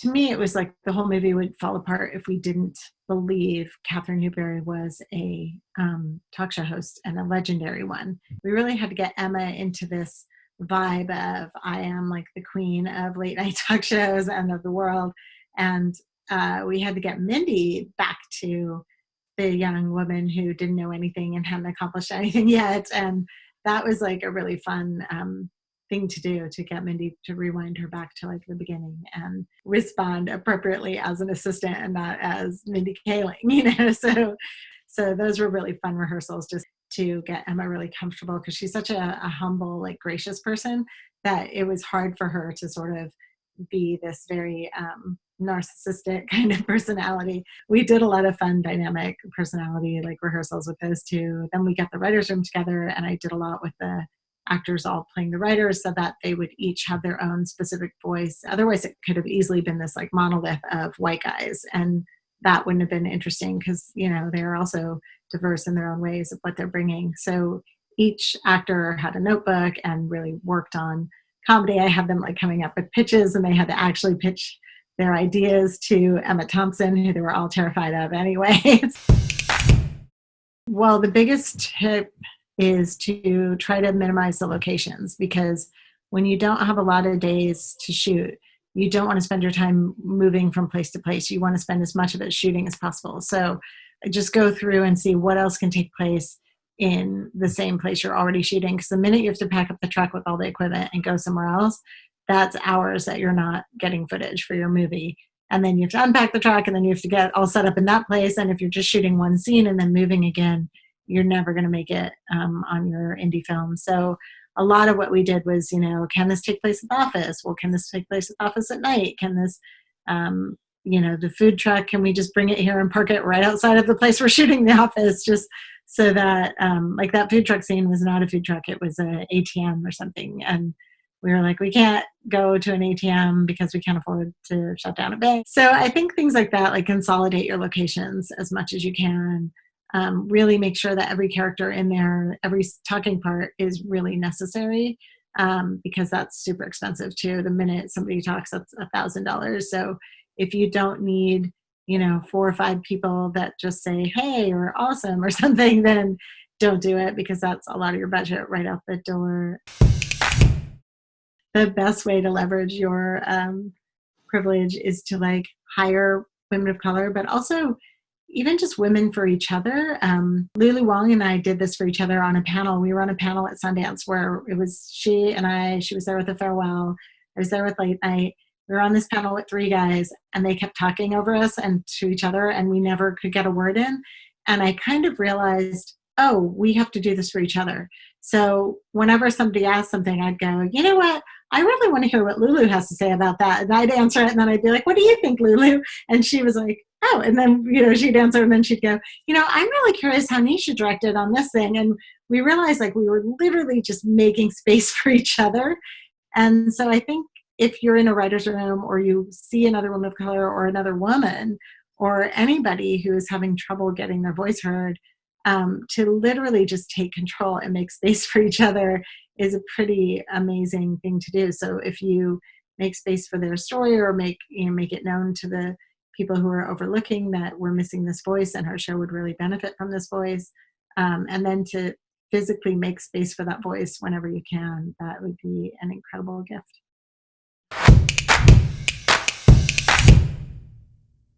to me, it was like the whole movie would fall apart if we didn't believe Catherine Newberry was a talk show host, and a legendary one. We really had to get Emma into this vibe of I am like the queen of late night talk shows and of the world. And we had to get Mindy back to the young woman who didn't know anything and hadn't accomplished anything yet. And that was like a really fun thing to do, to get Mindy to rewind her back to like the beginning and respond appropriately as an assistant and not as Mindy Kaling, So those were really fun rehearsals, just to get Emma really comfortable, because she's such a humble, like gracious person, that it was hard for her to sort of be this very narcissistic kind of personality. We did a lot of fun dynamic personality like rehearsals with those two. Then we got the writers' room together, and I did a lot with the actors all playing the writers so that they would each have their own specific voice. Otherwise, it could have easily been this like monolith of white guys, and that wouldn't have been interesting, because they're also diverse in their own ways of what they're bringing. So each actor had a notebook and really worked on comedy. I had them like coming up with pitches, and they had to actually pitch their ideas to Emma Thompson, who they were all terrified of anyway. Well, the biggest tip is to try to minimize the locations, because when you don't have a lot of days to shoot, you don't want to spend your time moving from place to place. You want to spend as much of it shooting as possible. So just go through and see what else can take place in the same place you're already shooting. Because the minute you have to pack up the truck with all the equipment and go somewhere else, that's hours that you're not getting footage for your movie. And then you have to unpack the truck, and then you have to get all set up in that place. And if you're just shooting one scene and then moving again, you're never going to make it on your indie film. So a lot of what we did was, can this take place at the office? Well, can this take place at the office at night? Can this, the food truck, can we just bring it here and park it right outside of the place we're shooting the office? Just so that, like that food truck scene was not a food truck. It was an ATM or something. And we were like, we can't go to an ATM because we can't afford to shut down a bank. So I think things like that, like consolidate your locations as much as you can. Really make sure that every character in there, every talking part is really necessary, because that's super expensive too. The minute somebody talks, that's $1,000. So if you don't need, 4 or 5 people that just say, hey, or awesome or something, then don't do it, because that's a lot of your budget right out the door. The best way to leverage your privilege is to like hire women of color, but also even just women for each other. Lulu Wong and I did this for each other on a panel. We were on a panel at Sundance where it was she and I. She was there with a farewell. I was there with late night. We were on this panel with 3 guys, and they kept talking over us and to each other, and we never could get a word in. And I kind of realized, oh, we have to do this for each other. So whenever somebody asked something, I'd go, you know what? I really want to hear what Lulu has to say about that. And I'd answer it, and then I'd be like, what do you think, Lulu? And she was like, oh, and then, she'd answer, and then she'd go, I'm really curious how Nisha directed on this thing. And we realized like we were literally just making space for each other. And so I think if you're in a writer's room, or you see another woman of color or another woman or anybody who is having trouble getting their voice heard, to literally just take control and make space for each other is a pretty amazing thing to do. So if you make space for their story, or make it known to the people who are overlooking that we're missing this voice and our show would really benefit from this voice, and then to physically make space for that voice whenever you can, that would be an incredible gift.